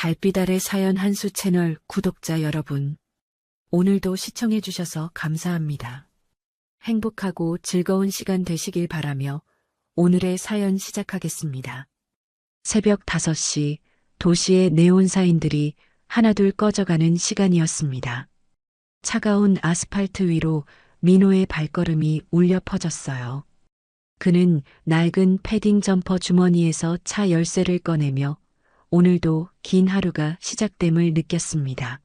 달빛 아래 사연 한수 채널 구독자 여러분, 오늘도 시청해주셔서 감사합니다. 행복하고 즐거운 시간 되시길 바라며 오늘의 사연 시작하겠습니다. 새벽 5시 도시의 네온사인들이 하나둘 꺼져가는 시간이었습니다. 차가운 아스팔트 위로 민호의 발걸음이 울려 퍼졌어요. 그는 낡은 패딩 점퍼 주머니에서 차 열쇠를 꺼내며 오늘도 긴 하루가 시작됨을 느꼈습니다.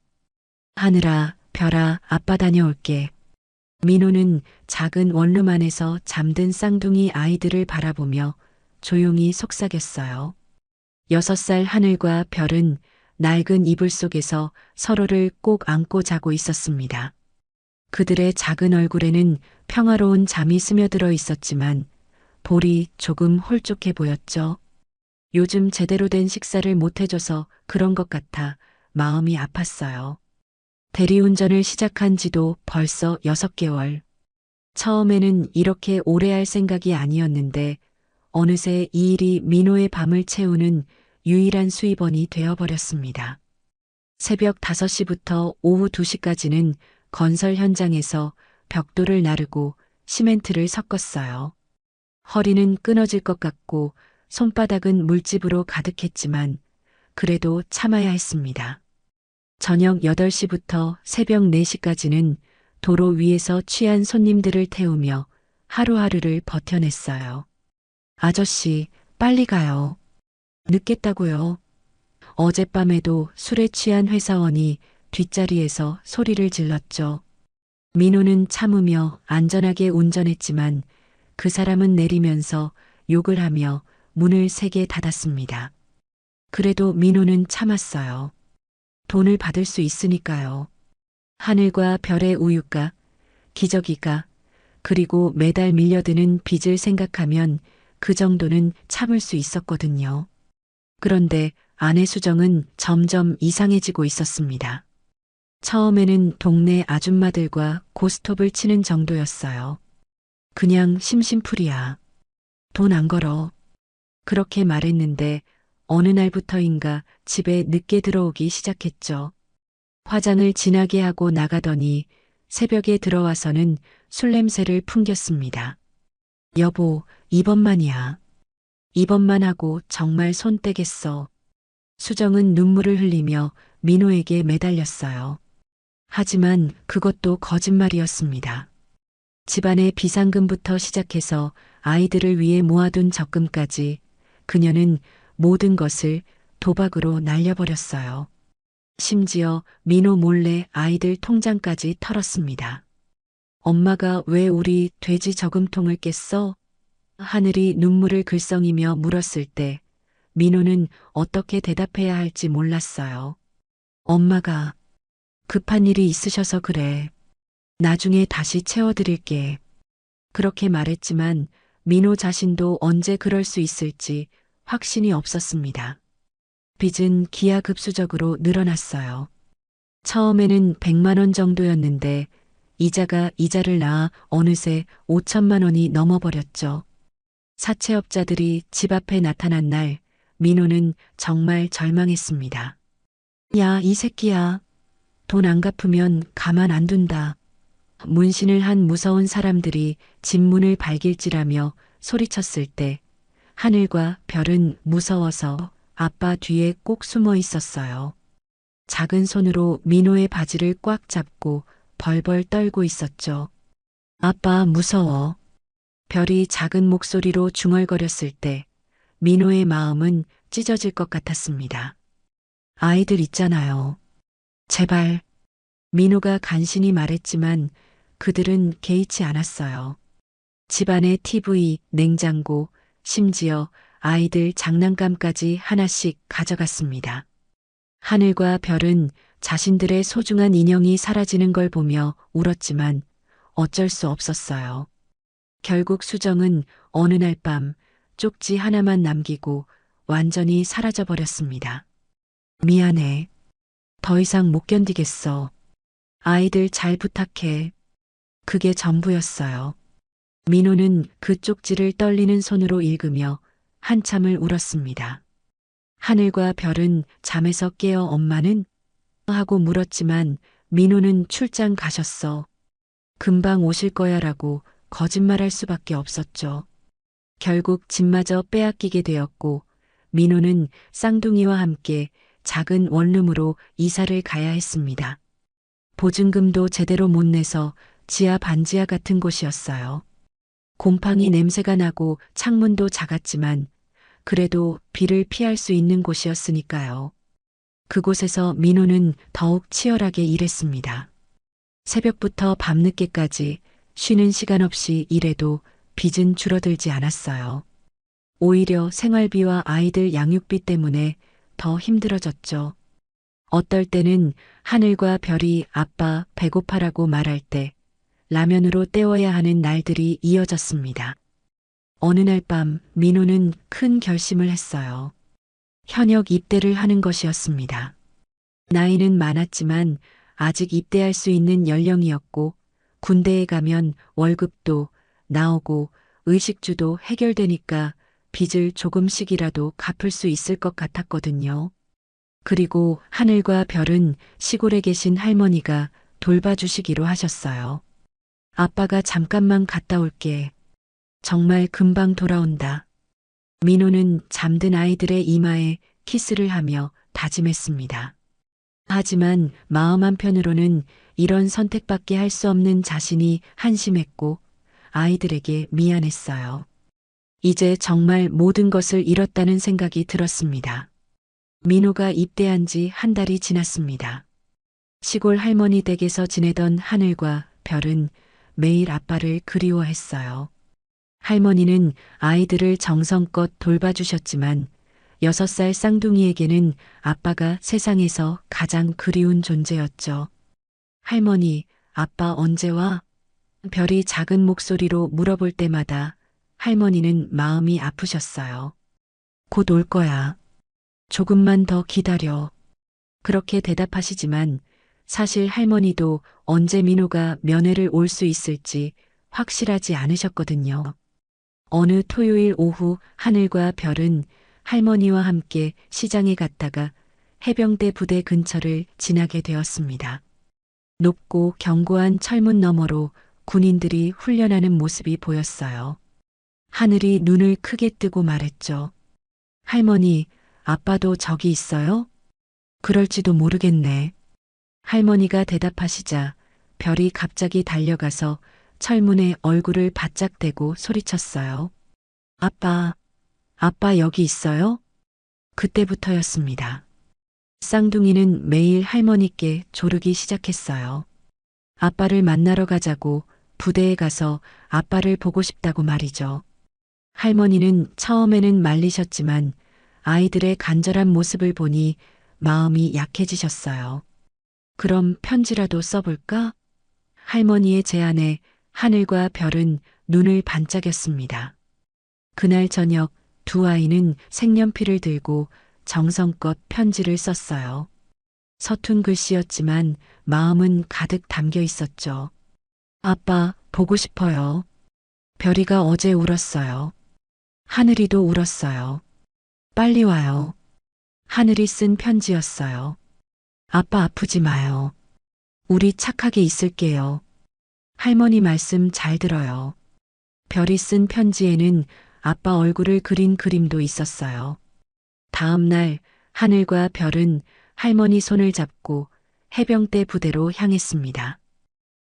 하늘아, 별아, 아빠 다녀올게. 민호는 작은 원룸 안에서 잠든 쌍둥이 아이들을 바라보며 조용히 속삭였어요. 6살 하늘과 별은 낡은 이불 속에서 서로를 꼭 안고 자고 있었습니다. 그들의 작은 얼굴에는 평화로운 잠이 스며들어 있었지만 볼이 조금 홀쭉해 보였죠. 요즘 제대로 된 식사를 못 해줘서 그런 것 같아 마음이 아팠어요. 대리운전을 시작한 지도 벌써 6개월. 처음에는 이렇게 오래 할 생각이 아니었는데 어느새 이 일이 민호의 밤을 채우는 유일한 수입원이 되어버렸습니다. 새벽 5시부터 오후 2시까지는 건설 현장에서 벽돌을 나르고 시멘트를 섞었어요. 허리는 끊어질 것 같고 손바닥은 물집으로 가득했지만 그래도 참아야 했습니다. 저녁 8시부터 새벽 4시까지는 도로 위에서 취한 손님들을 태우며 하루하루를 버텨냈어요. 아저씨, 빨리 가요. 늦겠다고요. 어젯밤에도 술에 취한 회사원이 뒷자리에서 소리를 질렀죠. 민호는 참으며 안전하게 운전했지만 그 사람은 내리면서 욕을 하며 문을 세게 닫았습니다. 그래도 민호는 참았어요. 돈을 받을 수 있으니까요. 하늘과 별의 우유가, 기저귀가, 그리고 매달 밀려드는 빚을 생각하면 그 정도는 참을 수 있었거든요. 그런데 아내 수정은 점점 이상해지고 있었습니다. 처음에는 동네 아줌마들과 고스톱을 치는 정도였어요. 그냥 심심풀이야. 돈 안 걸어. 그렇게 말했는데 어느 날부터인가 집에 늦게 들어오기 시작했죠. 화장을 진하게 하고 나가더니 새벽에 들어와서는 술 냄새를 풍겼습니다. 여보, 이번만이야. 이번만 하고 정말 손 떼겠어. 수정은 눈물을 흘리며 민호에게 매달렸어요. 하지만 그것도 거짓말이었습니다. 집안의 비상금부터 시작해서 아이들을 위해 모아둔 적금까지 그녀는 모든 것을 도박으로 날려버렸어요. 심지어 민호 몰래 아이들 통장까지 털었습니다. 엄마가 왜 우리 돼지 저금통을 깼어? 하늘이 눈물을 글썽이며 물었을 때 민호는 어떻게 대답해야 할지 몰랐어요. 엄마가 급한 일이 있으셔서 그래. 나중에 다시 채워드릴게. 그렇게 말했지만 민호 자신도 언제 그럴 수 있을지 확신이 없었습니다. 빚은 기하급수적으로 늘어났어요. 처음에는 100만 원 정도였는데 이자가 이자를 낳아 어느새 5천만 원이 넘어버렸죠. 사채업자들이 집 앞에 나타난 날 민호는 정말 절망했습니다. 야, 이 새끼야. 돈 안 갚으면 가만 안 둔다. 문신을 한 무서운 사람들이 집 문을 발길질하며 소리쳤을 때 하늘과 별은 무서워서 아빠 뒤에 꼭 숨어 있었어요. 작은 손으로 민호의 바지를 꽉 잡고 벌벌 떨고 있었죠. 아빠 무서워. 별이 작은 목소리로 중얼거렸을 때 민호의 마음은 찢어질 것 같았습니다. 아이들 있잖아요. 제발. 민호가 간신히 말했지만 그들은 개의치 않았어요. 집안의 TV, 냉장고, 심지어 아이들 장난감까지 하나씩 가져갔습니다. 하늘과 별은 자신들의 소중한 인형이 사라지는 걸 보며 울었지만 어쩔 수 없었어요. 결국 수정은 어느 날 밤 쪽지 하나만 남기고 완전히 사라져버렸습니다. 미안해. 더 이상 못 견디겠어. 아이들 잘 부탁해. 그게 전부였어요. 민호는 그 쪽지를 떨리는 손으로 읽으며 한참을 울었습니다. 하늘과 별은 잠에서 깨어 엄마는? 하고 물었지만 민호는 출장 가셨어. 금방 오실 거야 라고 거짓말할 수밖에 없었죠. 결국 집마저 빼앗기게 되었고 민호는 쌍둥이와 함께 작은 원룸으로 이사를 가야 했습니다. 보증금도 제대로 못 내서 지하 반지하 같은 곳이었어요. 곰팡이 냄새가 나고 창문도 작았지만 그래도 비를 피할 수 있는 곳이었으니까요. 그곳에서 민호는 더욱 치열하게 일했습니다. 새벽부터 밤늦게까지 쉬는 시간 없이 일해도 빚은 줄어들지 않았어요. 오히려 생활비와 아이들 양육비 때문에 더 힘들어졌죠. 어떨 때는 하늘과 별이 아빠 배고파라고 말할 때 라면으로 때워야 하는 날들이 이어졌습니다. 어느 날 밤 민호는 큰 결심을 했어요. 현역 입대를 하는 것이었습니다. 나이는 많았지만 아직 입대할 수 있는 연령이었고 군대에 가면 월급도 나오고 의식주도 해결되니까 빚을 조금씩이라도 갚을 수 있을 것 같았거든요. 그리고 하늘과 별은 시골에 계신 할머니가 돌봐주시기로 하셨어요. 아빠가 잠깐만 갔다 올게. 정말 금방 돌아온다. 민호는 잠든 아이들의 이마에 키스를 하며 다짐했습니다. 하지만 마음 한편으로는 이런 선택밖에 할 수 없는 자신이 한심했고 아이들에게 미안했어요. 이제 정말 모든 것을 잃었다는 생각이 들었습니다. 민호가 입대한 지 한 달이 지났습니다. 시골 할머니 댁에서 지내던 하늘과 별은 매일 아빠를 그리워했어요. 할머니는 아이들을 정성껏 돌봐주셨지만 6살 쌍둥이에게는 아빠가 세상에서 가장 그리운 존재였죠. 할머니, 아빠 언제 와? 별이 작은 목소리로 물어볼 때마다 할머니는 마음이 아프셨어요. 곧 올 거야. 조금만 더 기다려. 그렇게 대답하시지만 사실 할머니도 언제 민호가 면회를 올 수 있을지 확실하지 않으셨거든요. 어느 토요일 오후 하늘과 별은 할머니와 함께 시장에 갔다가 해병대 부대 근처를 지나게 되었습니다. 높고 견고한 철문 너머로 군인들이 훈련하는 모습이 보였어요. 하늘이 눈을 크게 뜨고 말했죠. 할머니, 아빠도 저기 있어요? 그럴지도 모르겠네. 할머니가 대답하시자 별이 갑자기 달려가서 철문에 얼굴을 바짝 대고 소리쳤어요. 아빠, 아빠 여기 있어요? 그때부터였습니다. 쌍둥이는 매일 할머니께 조르기 시작했어요. 아빠를 만나러 가자고 부대에 가서 아빠를 보고 싶다고 말이죠. 할머니는 처음에는 말리셨지만 아이들의 간절한 모습을 보니 마음이 약해지셨어요. 그럼 편지라도 써볼까? 할머니의 제안에 하늘과 별은 눈을 반짝였습니다. 그날 저녁 두 아이는 색연필을 들고 정성껏 편지를 썼어요. 서툰 글씨였지만 마음은 가득 담겨 있었죠. 아빠, 보고 싶어요. 별이가 어제 울었어요. 하늘이도 울었어요. 빨리 와요. 하늘이 쓴 편지였어요. 아빠 아프지 마요. 우리 착하게 있을게요. 할머니 말씀 잘 들어요. 별이 쓴 편지에는 아빠 얼굴을 그린 그림도 있었어요. 다음 날 하늘과 별은 할머니 손을 잡고 해병대 부대로 향했습니다.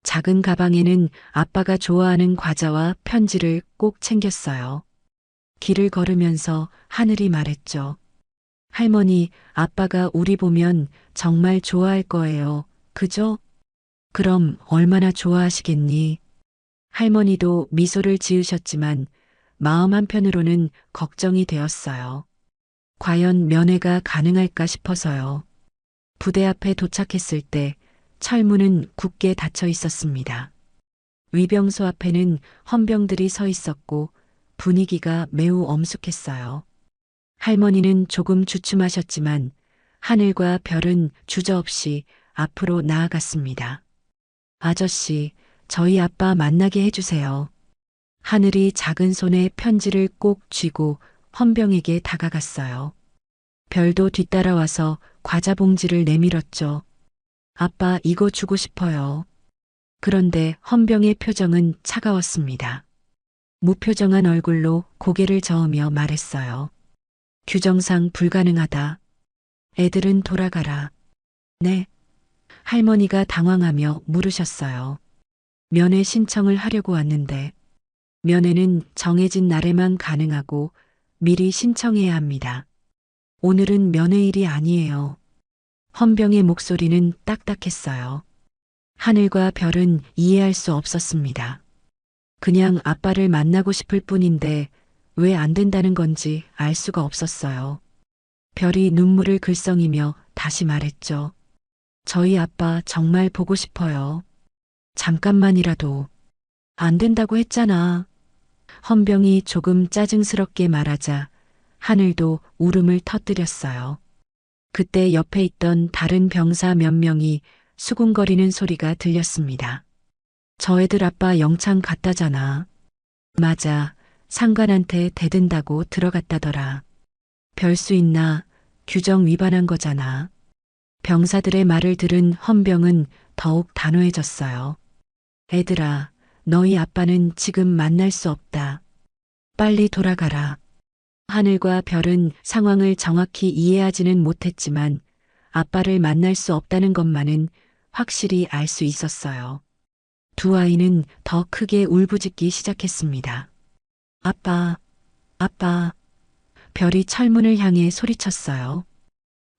작은 가방에는 아빠가 좋아하는 과자와 편지를 꼭 챙겼어요. 길을 걸으면서 하늘이 말했죠. 할머니, 아빠가 우리 보면 정말 좋아할 거예요. 그죠? 그럼 얼마나 좋아하시겠니? 할머니도 미소를 지으셨지만 마음 한편으로는 걱정이 되었어요. 과연 면회가 가능할까 싶어서요. 부대 앞에 도착했을 때 철문은 굳게 닫혀 있었습니다. 위병소 앞에는 헌병들이 서 있었고 분위기가 매우 엄숙했어요. 할머니는 조금 주춤하셨지만 하늘과 별은 주저없이 앞으로 나아갔습니다. 아저씨, 저희 아빠 만나게 해주세요. 하늘이 작은 손에 편지를 꼭 쥐고 헌병에게 다가갔어요. 별도 뒤따라와서 과자 봉지를 내밀었죠. 아빠, 이거 주고 싶어요. 그런데 헌병의 표정은 차가웠습니다. 무표정한 얼굴로 고개를 저으며 말했어요. 규정상 불가능하다. 애들은 돌아가라. 네. 할머니가 당황하며 물으셨어요. 면회 신청을 하려고 왔는데 면회는 정해진 날에만 가능하고 미리 신청해야 합니다. 오늘은 면회일이 아니에요. 헌병의 목소리는 딱딱했어요. 하늘과 별은 이해할 수 없었습니다. 그냥 아빠를 만나고 싶을 뿐인데 왜 안 된다는 건지 알 수가 없었어요. 별이 눈물을 글썽이며 다시 말했죠. 저희 아빠 정말 보고 싶어요. 잠깐만이라도. 안 된다고 했잖아. 헌병이 조금 짜증스럽게 말하자 하늘도 울음을 터뜨렸어요. 그때 옆에 있던 다른 병사 몇 명이 수군거리는 소리가 들렸습니다. 저 애들 아빠 영창 갔다잖아. 맞아. 상관한테 대든다고 들어갔다더라. 별 수 있나? 규정 위반한 거잖아. 병사들의 말을 들은 헌병은 더욱 단호해졌어요. 애들아, 너희 아빠는 지금 만날 수 없다. 빨리 돌아가라. 하늘과 별은 상황을 정확히 이해하지는 못했지만 아빠를 만날 수 없다는 것만은 확실히 알 수 있었어요. 두 아이는 더 크게 울부짖기 시작했습니다. 아빠, 아빠. 별이 철문을 향해 소리쳤어요.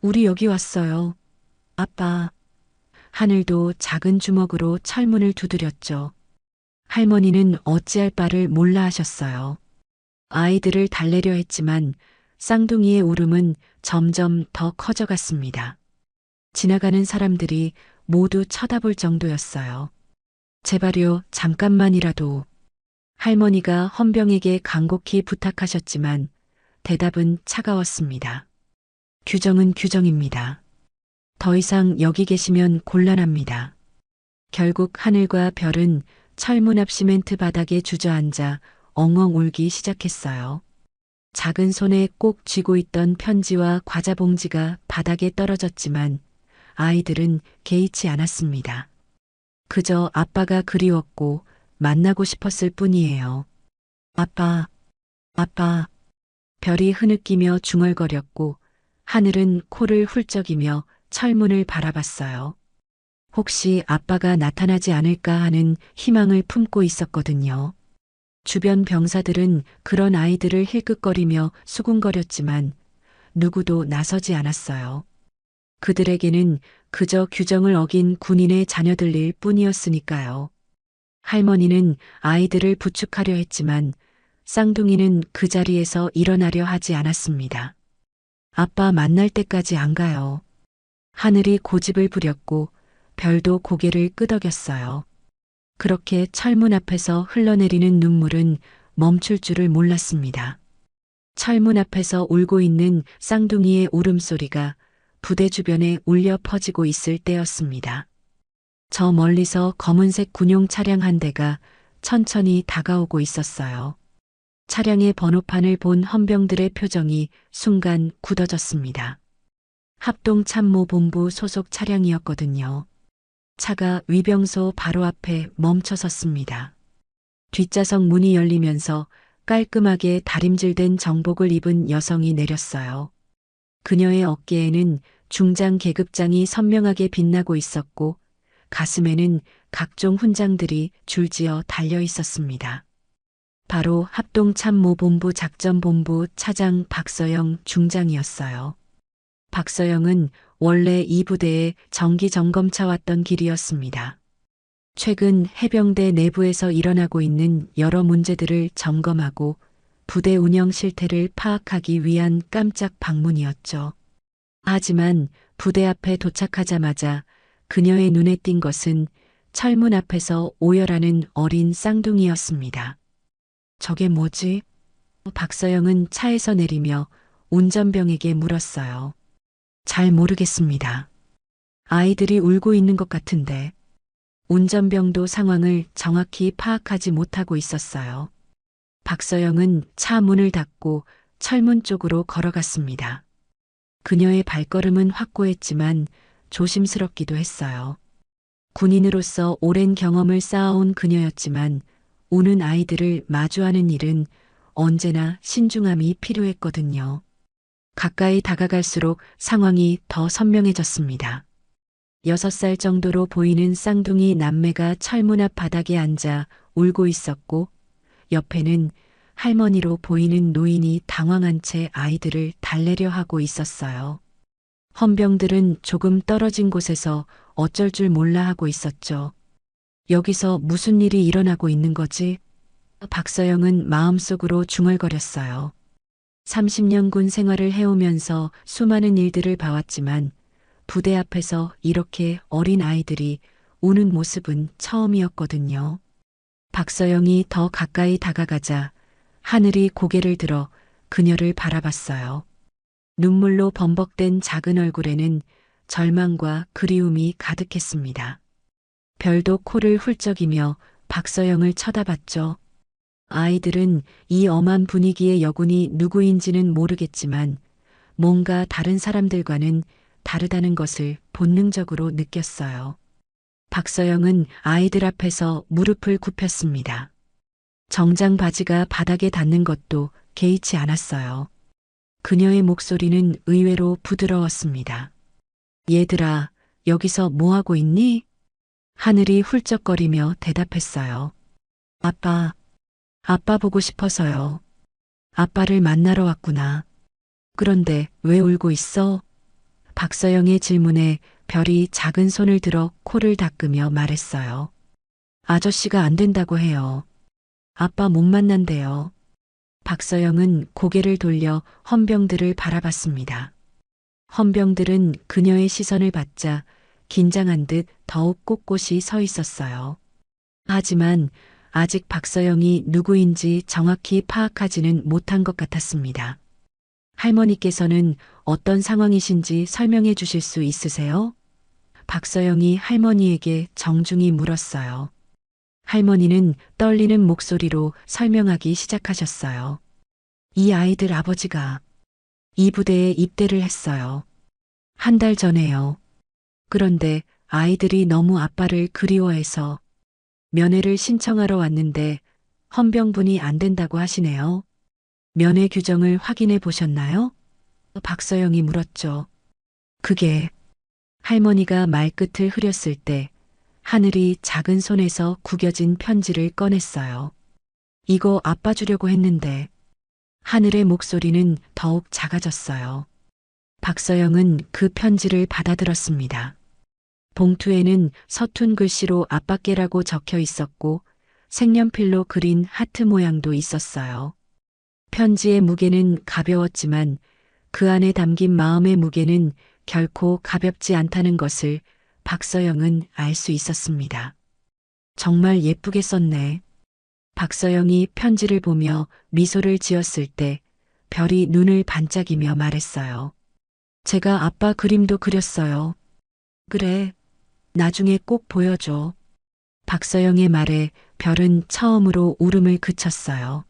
우리 여기 왔어요. 아빠. 하늘도 작은 주먹으로 철문을 두드렸죠. 할머니는 어찌할 바를 몰라 하셨어요. 아이들을 달래려 했지만 쌍둥이의 울음은 점점 더 커져갔습니다. 지나가는 사람들이 모두 쳐다볼 정도였어요. 제발요, 잠깐만이라도. 할머니가 헌병에게 간곡히 부탁하셨지만 대답은 차가웠습니다. 규정은 규정입니다. 더 이상 여기 계시면 곤란합니다. 결국 하늘과 별은 철문 앞 시멘트 바닥에 주저앉아 엉엉 울기 시작했어요. 작은 손에 꼭 쥐고 있던 편지와 과자 봉지가 바닥에 떨어졌지만 아이들은 개의치 않았습니다. 그저 아빠가 그리웠고 만나고 싶었을 뿐이에요. 아빠, 아빠. 별이 흐느끼며 중얼거렸고 하늘은 코를 훌쩍이며 철문을 바라봤어요. 혹시 아빠가 나타나지 않을까 하는 희망을 품고 있었거든요. 주변 병사들은 그런 아이들을 힐끗거리며 수군거렸지만 누구도 나서지 않았어요. 그들에게는 그저 규정을 어긴 군인의 자녀들일 뿐이었으니까요. 할머니는 아이들을 부축하려 했지만 쌍둥이는 그 자리에서 일어나려 하지 않았습니다. 아빠 만날 때까지 안 가요. 하늘이 고집을 부렸고 별도 고개를 끄덕였어요. 그렇게 철문 앞에서 흘러내리는 눈물은 멈출 줄을 몰랐습니다. 철문 앞에서 울고 있는 쌍둥이의 울음소리가 부대 주변에 울려 퍼지고 있을 때였습니다. 저 멀리서 검은색 군용 차량 한 대가 천천히 다가오고 있었어요. 차량의 번호판을 본 헌병들의 표정이 순간 굳어졌습니다. 합동참모본부 소속 차량이었거든요. 차가 위병소 바로 앞에 멈춰 섰습니다. 뒷좌석 문이 열리면서 깔끔하게 다림질된 정복을 입은 여성이 내렸어요. 그녀의 어깨에는 중장 계급장이 선명하게 빛나고 있었고 가슴에는 각종 훈장들이 줄지어 달려 있었습니다. 바로 합동참모본부 작전본부 차장 박서영 중장이었어요. 박서영은 원래 이 부대에 정기 점검차 왔던 길이었습니다. 최근 해병대 내부에서 일어나고 있는 여러 문제들을 점검하고 부대 운영 실태를 파악하기 위한 깜짝 방문이었죠. 하지만 부대 앞에 도착하자마자 그녀의 눈에 띈 것은 철문 앞에서 오열하는 어린 쌍둥이였습니다. 저게 뭐지? 박서영은 차에서 내리며 운전병에게 물었어요. 잘 모르겠습니다. 아이들이 울고 있는 것 같은데. 운전병도 상황을 정확히 파악하지 못하고 있었어요. 박서영은 차 문을 닫고 철문 쪽으로 걸어갔습니다. 그녀의 발걸음은 확고했지만 조심스럽기도 했어요. 군인으로서 오랜 경험을 쌓아온 그녀였지만 우는 아이들을 마주하는 일은 언제나 신중함이 필요했거든요. 가까이 다가갈수록 상황이 더 선명해졌습니다. 6살 정도로 보이는 쌍둥이 남매가 철문 앞 바닥에 앉아 울고 있었고 옆에는 할머니로 보이는 노인이 당황한 채 아이들을 달래려 하고 있었어요. 헌병들은 조금 떨어진 곳에서 어쩔 줄 몰라 하고 있었죠. 여기서 무슨 일이 일어나고 있는 거지? 박서영은 마음속으로 중얼거렸어요. 30년 군 생활을 해오면서 수많은 일들을 봐왔지만 부대 앞에서 이렇게 어린 아이들이 우는 모습은 처음이었거든요. 박서영이 더 가까이 다가가자 하늘이 고개를 들어 그녀를 바라봤어요. 눈물로 범벅된 작은 얼굴에는 절망과 그리움이 가득했습니다. 별도 코를 훌쩍이며 박서영을 쳐다봤죠. 아이들은 이 엄한 분위기의 여군이 누구인지는 모르겠지만 뭔가 다른 사람들과는 다르다는 것을 본능적으로 느꼈어요. 박서영은 아이들 앞에서 무릎을 굽혔습니다. 정장 바지가 바닥에 닿는 것도 개의치 않았어요. 그녀의 목소리는 의외로 부드러웠습니다. 얘들아, 여기서 뭐 하고 있니? 하늘이 훌쩍거리며 대답했어요. 아빠 보고 싶어서요. 아빠를 만나러 왔구나. 그런데 왜 울고 있어? 박서영의 질문에 별이 작은 손을 들어 코를 닦으며 말했어요. 아저씨가 안 된다고 해요. 아빠 못 만난대요. 박서영은 고개를 돌려 헌병들을 바라봤습니다. 헌병들은 그녀의 시선을 받자 긴장한 듯 더욱 꼿꼿이 서 있었어요. 하지만 아직 박서영이 누구인지 정확히 파악하지는 못한 것 같았습니다. 할머니께서는 어떤 상황이신지 설명해 주실 수 있으세요? 박서영이 할머니에게 정중히 물었어요. 할머니는 떨리는 목소리로 설명하기 시작하셨어요. 이 아이들 아버지가 이 부대에 입대를 했어요. 한 달 전에요. 그런데 아이들이 너무 아빠를 그리워해서 면회를 신청하러 왔는데 헌병분이 안 된다고 하시네요. 면회 규정을 확인해 보셨나요? 박서영이 물었죠. 그게 할머니가 말끝을 흐렸을 때 하늘이 작은 손에서 구겨진 편지를 꺼냈어요. 이거 아빠 주려고 했는데 하늘의 목소리는 더욱 작아졌어요. 박서영은 그 편지를 받아들었습니다. 봉투에는 서툰 글씨로 아빠께라고 적혀 있었고 색연필로 그린 하트 모양도 있었어요. 편지의 무게는 가벼웠지만 그 안에 담긴 마음의 무게는 결코 가볍지 않다는 것을 박서영은 알 수 있었습니다. 정말 예쁘게 썼네. 박서영이 편지를 보며 미소를 지었을 때 별이 눈을 반짝이며 말했어요. 제가 아빠 그림도 그렸어요. 그래, 나중에 꼭 보여줘. 박서영의 말에 별은 처음으로 울음을 그쳤어요.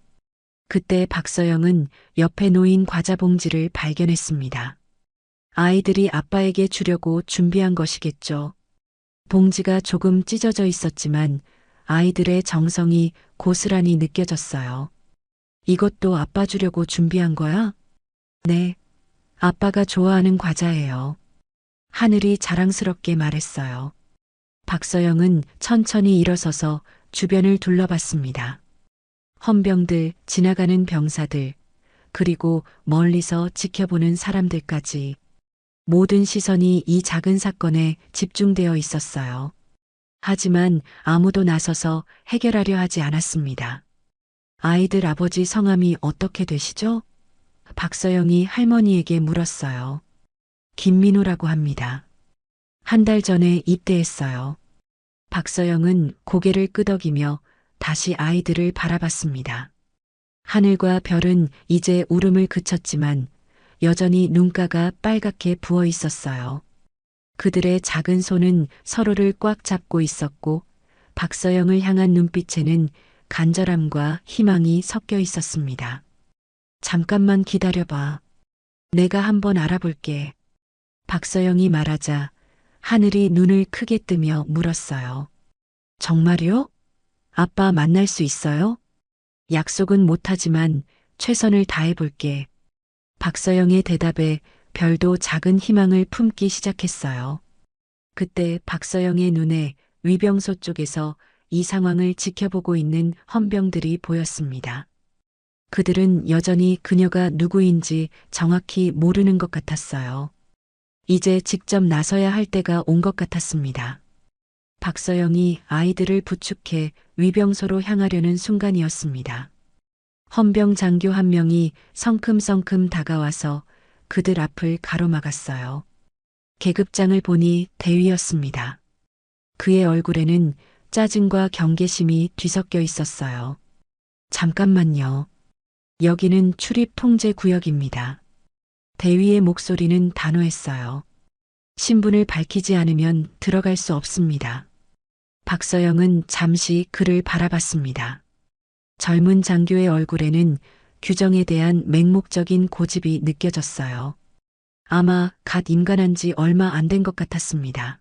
그때 박서영은 옆에 놓인 과자 봉지를 발견했습니다. 아이들이 아빠에게 주려고 준비한 것이겠죠. 봉지가 조금 찢어져 있었지만 아이들의 정성이 고스란히 느껴졌어요. 이것도 아빠 주려고 준비한 거야? 네, 아빠가 좋아하는 과자예요. 하늘이 자랑스럽게 말했어요. 박서영은 천천히 일어서서 주변을 둘러봤습니다. 헌병들, 지나가는 병사들, 그리고 멀리서 지켜보는 사람들까지 모든 시선이 이 작은 사건에 집중되어 있었어요. 하지만 아무도 나서서 해결하려 하지 않았습니다. 아이들 아버지 성함이 어떻게 되시죠? 박서영이 할머니에게 물었어요. 김민호라고 합니다. 한 달 전에 입대했어요. 박서영은 고개를 끄덕이며 다시 아이들을 바라봤습니다. 하늘과 별은 이제 울음을 그쳤지만 여전히 눈가가 빨갛게 부어 있었어요. 그들의 작은 손은 서로를 꽉 잡고 있었고 박서영을 향한 눈빛에는 간절함과 희망이 섞여 있었습니다. 잠깐만 기다려봐. 내가 한번 알아볼게. 박서영이 말하자 하늘이 눈을 크게 뜨며 물었어요. 정말요? 아빠 만날 수 있어요? 약속은 못하지만 최선을 다해볼게. 박서영의 대답에 별도 작은 희망을 품기 시작했어요. 그때 박서영의 눈에 위병소 쪽에서 이 상황을 지켜보고 있는 헌병들이 보였습니다. 그들은 여전히 그녀가 누구인지 정확히 모르는 것 같았어요. 이제 직접 나서야 할 때가 온 것 같았습니다. 박서영이 아이들을 부축해 위병소로 향하려는 순간이었습니다. 헌병 장교 한 명이 성큼성큼 다가와서 그들 앞을 가로막았어요. 계급장을 보니 대위였습니다. 그의 얼굴에는 짜증과 경계심이 뒤섞여 있었어요. 잠깐만요. 여기는 출입 통제 구역입니다. 대위의 목소리는 단호했어요. 신분을 밝히지 않으면 들어갈 수 없습니다. 박서영은 잠시 그를 바라봤습니다. 젊은 장교의 얼굴에는 규정에 대한 맹목적인 고집이 느껴졌어요. 아마 갓 임관한 지 얼마 안 된 것 같았습니다.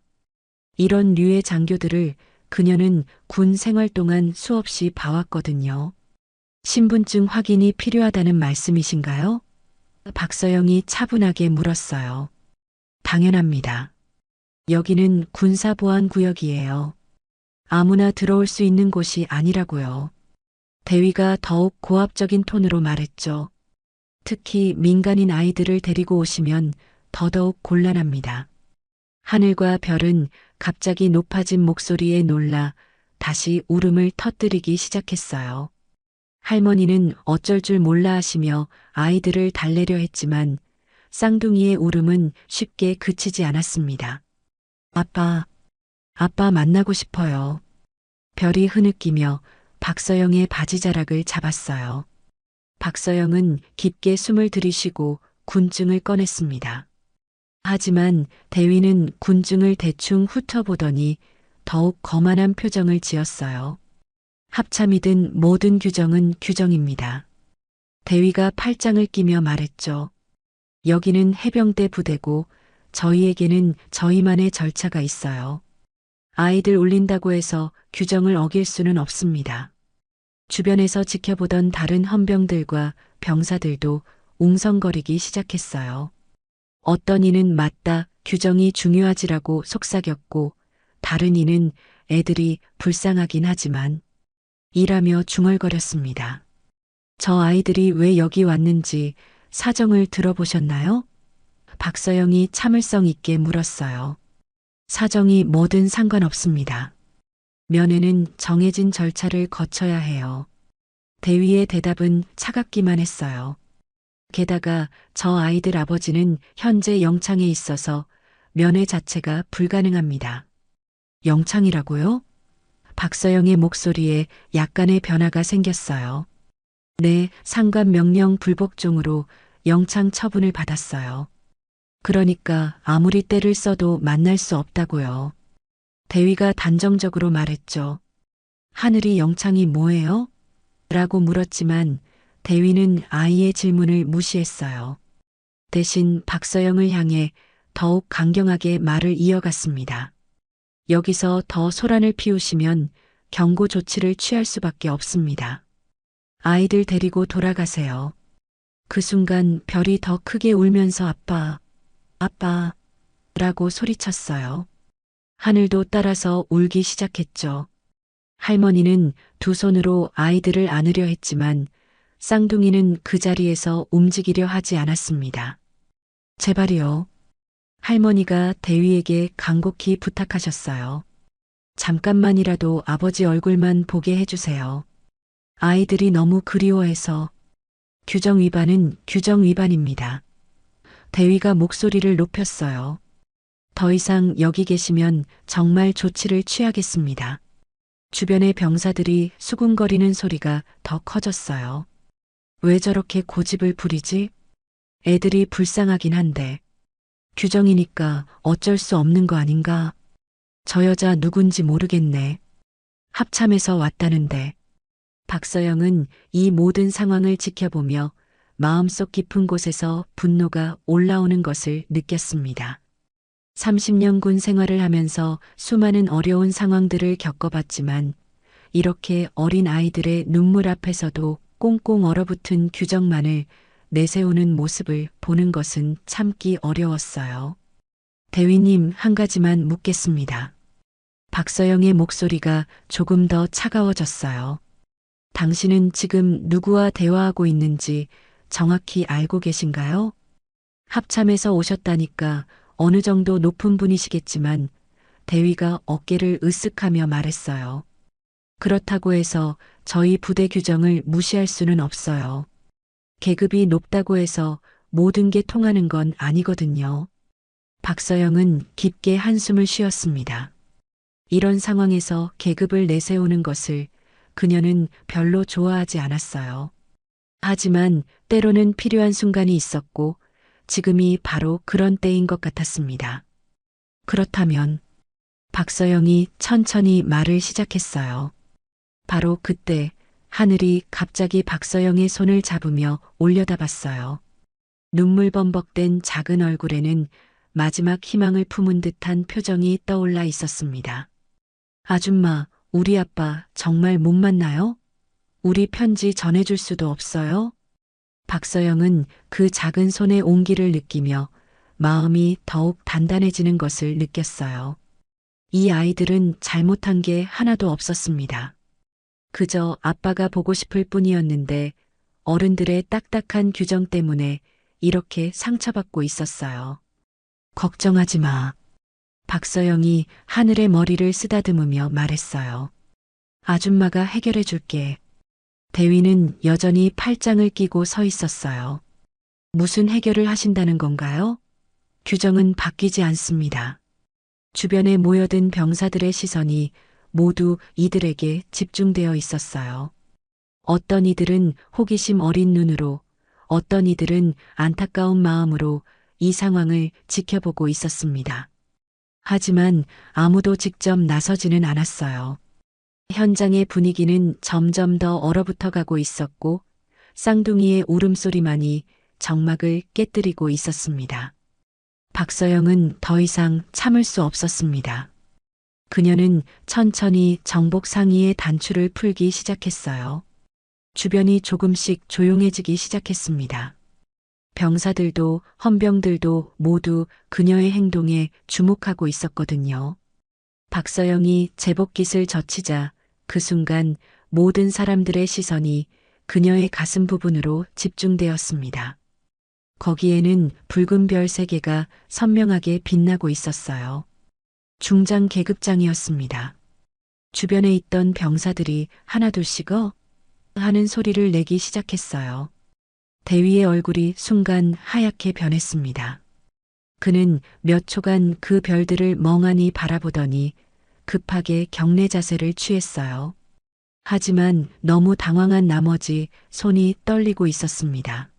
이런 류의 장교들을 그녀는 군 생활 동안 수없이 봐왔거든요. 신분증 확인이 필요하다는 말씀이신가요? 박서영이 차분하게 물었어요. 당연합니다. 여기는 군사보안구역이에요. 아무나 들어올 수 있는 곳이 아니라고요. 대위가 더욱 고압적인 톤으로 말했죠. 특히 민간인 아이들을 데리고 오시면 더더욱 곤란합니다. 하늘과 별은 갑자기 높아진 목소리에 놀라 다시 울음을 터뜨리기 시작했어요. 할머니는 어쩔 줄 몰라 하시며 아이들을 달래려 했지만 쌍둥이의 울음은 쉽게 그치지 않았습니다. 아빠 만나고 싶어요. 별이 흐느끼며 박서영의 바지자락을 잡았어요. 박서영은 깊게 숨을 들이쉬고 군증을 꺼냈습니다. 하지만 대위는 군증을 대충 훑어보더니 더욱 거만한 표정을 지었어요. 합참이든 모든 규정은 규정입니다. 대위가 팔짱을 끼며 말했죠. 여기는 해병대 부대고 저희에게는 저희만의 절차가 있어요. 아이들 올린다고 해서 규정을 어길 수는 없습니다. 주변에서 지켜보던 다른 헌병들과 병사들도 웅성거리기 시작했어요. 어떤 이는 맞다, 규정이 중요하지라고 속삭였고 다른 이는 애들이 불쌍하긴 하지만 이라며 중얼거렸습니다. 저 아이들이 왜 여기 왔는지 사정을 들어보셨나요? 박서영이 참을성 있게 물었어요. 사정이 뭐든 상관없습니다. 면회는 정해진 절차를 거쳐야 해요. 대위의 대답은 차갑기만 했어요. 게다가 저 아이들 아버지는 현재 영창에 있어서 면회 자체가 불가능합니다. 영창이라고요? 박서영의 목소리에 약간의 변화가 생겼어요. 네, 상관 명령 불복종으로 영창 처분을 받았어요. 그러니까 아무리 때를 써도 만날 수 없다고요. 대위가 단정적으로 말했죠. 하늘이 영창이 뭐예요? 라고 물었지만 대위는 아이의 질문을 무시했어요. 대신 박서영을 향해 더욱 강경하게 말을 이어갔습니다. 여기서 더 소란을 피우시면 경고 조치를 취할 수밖에 없습니다. 아이들 데리고 돌아가세요. 그 순간 별이 더 크게 울면서 아빠, 라고 소리쳤어요. 하늘도 따라서 울기 시작했죠. 할머니는 두 손으로 아이들을 안으려 했지만 쌍둥이는 그 자리에서 움직이려 하지 않았습니다. 제발이요. 할머니가 대위에게 간곡히 부탁하셨어요. 잠깐만이라도 아버지 얼굴만 보게 해주세요. 아이들이 너무 그리워해서. 규정 위반은 규정 위반입니다. 대위가 목소리를 높였어요. 더 이상 여기 계시면 정말 조치를 취하겠습니다. 주변의 병사들이 수군거리는 소리가 더 커졌어요. 왜 저렇게 고집을 부리지? 애들이 불쌍하긴 한데. 규정이니까 어쩔 수 없는 거 아닌가? 저 여자 누군지 모르겠네. 합참에서 왔다는데. 박서영은 이 모든 상황을 지켜보며 마음속 깊은 곳에서 분노가 올라오는 것을 느꼈습니다. 30년 군 생활을 하면서 수많은 어려운 상황들을 겪어봤지만 이렇게 어린 아이들의 눈물 앞에서도 꽁꽁 얼어붙은 규정만을 내세우는 모습을 보는 것은 참기 어려웠어요. 대위님, 한 가지만 묻겠습니다. 박서영의 목소리가 조금 더 차가워졌어요. 당신은 지금 누구와 대화하고 있는지 정확히 알고 계신가요? 합참에서 오셨다니까 어느 정도 높은 분이시겠지만 대위가 어깨를 으쓱하며 말했어요. 그렇다고 해서 저희 부대 규정을 무시할 수는 없어요. 계급이 높다고 해서 모든 게 통하는 건 아니거든요. 박서영은 깊게 한숨을 쉬었습니다. 이런 상황에서 계급을 내세우는 것을 그녀는 별로 좋아하지 않았어요. 하지만 때로는 필요한 순간이 있었고 지금이 바로 그런 때인 것 같았습니다. 그렇다면 박서영이 천천히 말을 시작했어요. 바로 그때 하늘이 갑자기 박서영의 손을 잡으며 올려다봤어요. 눈물 범벅된 작은 얼굴에는 마지막 희망을 품은 듯한 표정이 떠올라 있었습니다. 아줌마, 우리 아빠 정말 못 만나요? 우리 편지 전해줄 수도 없어요? 박서영은 그 작은 손의 온기를 느끼며 마음이 더욱 단단해지는 것을 느꼈어요. 이 아이들은 잘못한 게 하나도 없었습니다. 그저 아빠가 보고 싶을 뿐이었는데 어른들의 딱딱한 규정 때문에 이렇게 상처받고 있었어요. 걱정하지 마. 박서영이 하늘의 머리를 쓰다듬으며 말했어요. 아줌마가 해결해 줄게. 대위는 여전히 팔짱을 끼고 서 있었어요. 무슨 해결을 하신다는 건가요? 규정은 바뀌지 않습니다. 주변에 모여든 병사들의 시선이 모두 이들에게 집중되어 있었어요. 어떤 이들은 호기심 어린 눈으로, 어떤 이들은 안타까운 마음으로 이 상황을 지켜보고 있었습니다. 하지만 아무도 직접 나서지는 않았어요. 현장의 분위기는 점점 더 얼어붙어 가고 있었고 쌍둥이의 울음소리만이 정막을 깨뜨리고 있었습니다. 박서영은 더 이상 참을 수 없었습니다. 그녀는 천천히 정복 상의의 단추를 풀기 시작했어요. 주변이 조금씩 조용해지기 시작했습니다. 병사들도 헌병들도 모두 그녀의 행동에 주목하고 있었거든요. 박서영이 제복깃을 젖히자 그 순간 모든 사람들의 시선이 그녀의 가슴 부분으로 집중되었습니다. 거기에는 붉은 별 3개가 선명하게 빛나고 있었어요. 중장 계급장이었습니다. 주변에 있던 병사들이 하나둘씩 하는 소리를 내기 시작했어요. 대위의 얼굴이 순간 하얗게 변했습니다. 그는 몇 초간 그 별들을 멍하니 바라보더니 급하게 경례 자세를 취했어요. 하지만 너무 당황한 나머지 손이 떨리고 있었습니다.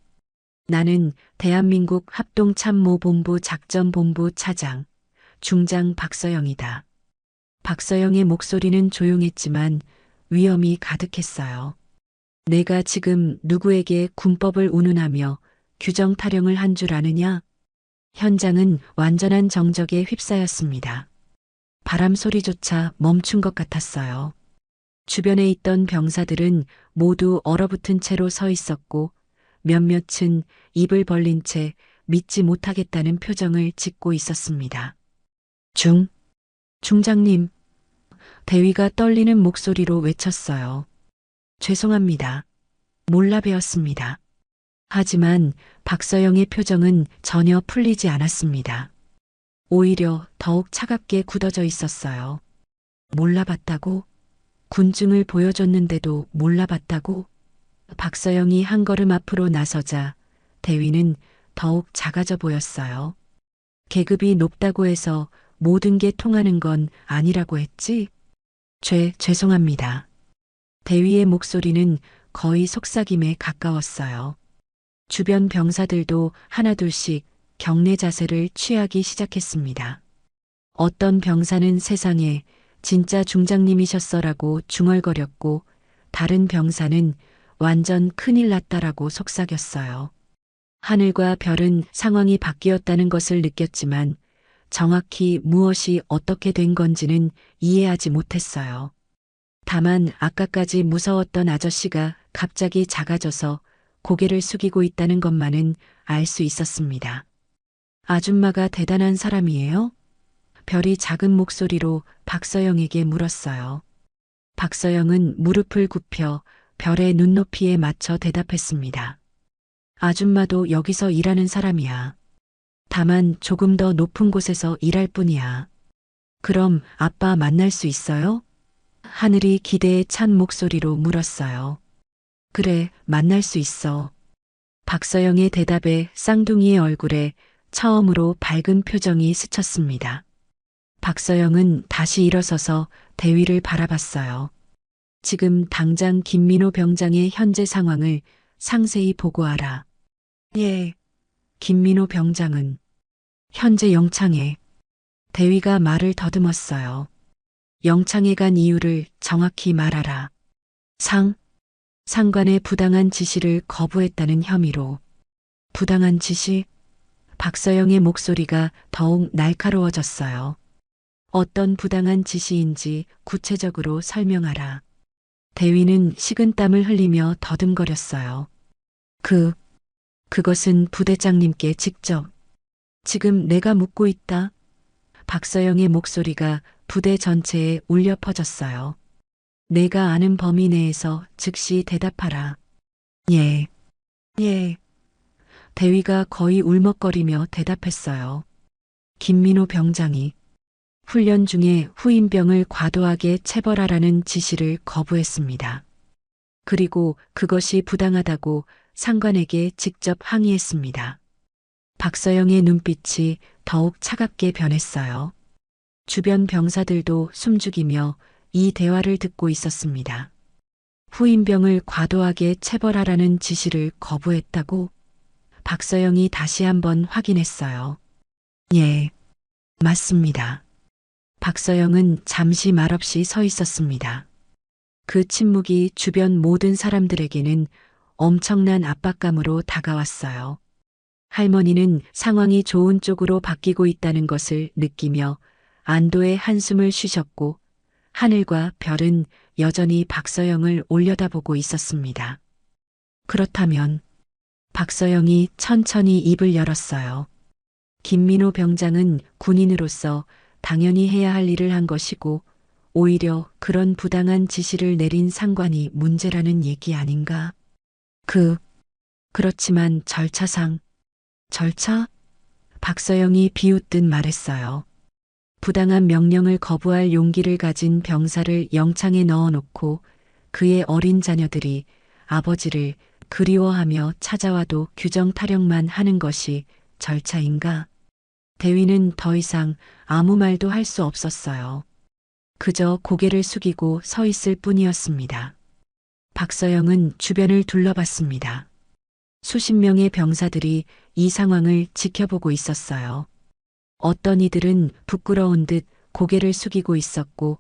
나는 대한민국 합동참모본부 작전본부 차장 중장 박서영이다. 박서영의 목소리는 조용했지만 위험이 가득했어요. 내가 지금 누구에게 군법을 운운하며 규정 타령을 한 줄 아느냐? 현장은 완전한 정적에 휩싸였습니다. 바람 소리조차 멈춘 것 같았어요. 주변에 있던 병사들은 모두 얼어붙은 채로 서 있었고 몇몇은 입을 벌린 채 믿지 못하겠다는 표정을 짓고 있었습니다. 중장님, 대위가 떨리는 목소리로 외쳤어요. 죄송합니다. 몰라 뵈었습니다. 하지만 박서영의 표정은 전혀 풀리지 않았습니다. 오히려 더욱 차갑게 굳어져 있었어요. 몰라봤다고? 군증을 보여줬는데도 몰라봤다고? 박서영이 한 걸음 앞으로 나서자 대위는 더욱 작아져 보였어요. 계급이 높다고 해서 모든 게 통하는 건 아니라고 했지? 죄송합니다. 대위의 목소리는 거의 속삭임에 가까웠어요. 주변 병사들도 하나둘씩 경례 자세를 취하기 시작했습니다. 어떤 병사는 세상에 진짜 중장님이셨어라고 중얼거렸고 다른 병사는 완전 큰일 났다라고 속삭였어요. 하늘과 별은 상황이 바뀌었다는 것을 느꼈지만 정확히 무엇이 어떻게 된 건지는 이해하지 못했어요. 다만 아까까지 무서웠던 아저씨가 갑자기 작아져서 고개를 숙이고 있다는 것만은 알 수 있었습니다. 아줌마가 대단한 사람이에요? 별이 작은 목소리로 박서영에게 물었어요. 박서영은 무릎을 굽혀 별의 눈높이에 맞춰 대답했습니다. 아줌마도 여기서 일하는 사람이야. 다만 조금 더 높은 곳에서 일할 뿐이야. 그럼 아빠 만날 수 있어요? 하늘이 기대에 찬 목소리로 물었어요. 그래, 만날 수 있어. 박서영의 대답에 쌍둥이의 얼굴에 처음으로 밝은 표정이 스쳤습니다. 박서영은 다시 일어서서 대위를 바라봤어요. 지금 당장 김민호 병장의 현재 상황을 상세히 보고하라. 예. 김민호 병장은 현재 영창에. 대위가 말을 더듬었어요. 영창에 간 이유를 정확히 말하라. 상관의 부당한 지시를 거부했다는 혐의로. 부당한 지시? 박서영의 목소리가 더욱 날카로워졌어요. 어떤 부당한 지시인지 구체적으로 설명하라. 대위는 식은땀을 흘리며 더듬거렸어요. 그것은 부대장님께 직접. 지금 내가 묻고 있다. 박서영의 목소리가 부대 전체에 울려 퍼졌어요. 내가 아는 범위 내에서 즉시 대답하라. 예. 대위가 거의 울먹거리며 대답했어요. 김민호 병장이 훈련 중에 후임병을 과도하게 체벌하라는 지시를 거부했습니다. 그리고 그것이 부당하다고 상관에게 직접 항의했습니다. 박서영의 눈빛이 더욱 차갑게 변했어요. 주변 병사들도 숨죽이며 이 대화를 듣고 있었습니다. 후임병을 과도하게 체벌하라는 지시를 거부했다고? 박서영이 다시 한번 확인했어요. 예, 맞습니다. 박서영은 잠시 말없이 서 있었습니다. 그 침묵이 주변 모든 사람들에게는 엄청난 압박감으로 다가왔어요. 할머니는 상황이 좋은 쪽으로 바뀌고 있다는 것을 느끼며 안도의 한숨을 쉬셨고 하늘과 별은 여전히 박서영을 올려다보고 있었습니다. 그렇다면 박서영이 천천히 입을 열었어요. 김민호 병장은 군인으로서 당연히 해야 할 일을 한 것이고 오히려 그런 부당한 지시를 내린 상관이 문제라는 얘기 아닌가? 그렇지만 절차상. 절차? 박서영이 비웃듯 말했어요. 부당한 명령을 거부할 용기를 가진 병사를 영창에 넣어놓고 그의 어린 자녀들이 아버지를 그리워하며 찾아와도 규정 타령만 하는 것이 절차인가? 대위는 더 이상 아무 말도 할 수 없었어요. 그저 고개를 숙이고 서 있을 뿐이었습니다. 박서영은 주변을 둘러봤습니다. 수십 명의 병사들이 이 상황을 지켜보고 있었어요. 어떤 이들은 부끄러운 듯 고개를 숙이고 있었고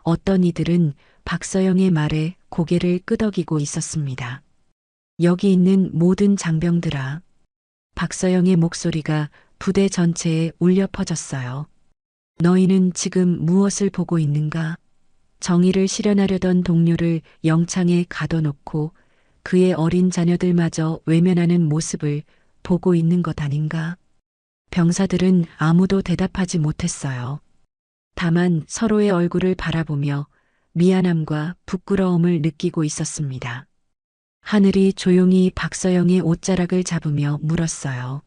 어떤 이들은 박서영의 말에 고개를 끄덕이고 있었습니다. 여기 있는 모든 장병들아. 박서영의 목소리가 부대 전체에 울려 퍼졌어요. 너희는 지금 무엇을 보고 있는가? 정의를 실현하려던 동료를 영창에 가둬놓고 그의 어린 자녀들마저 외면하는 모습을 보고 있는 것 아닌가? 병사들은 아무도 대답하지 못했어요. 다만 서로의 얼굴을 바라보며 미안함과 부끄러움을 느끼고 있었습니다. 하늘이 조용히 박서영의 옷자락을 잡으며 물었어요.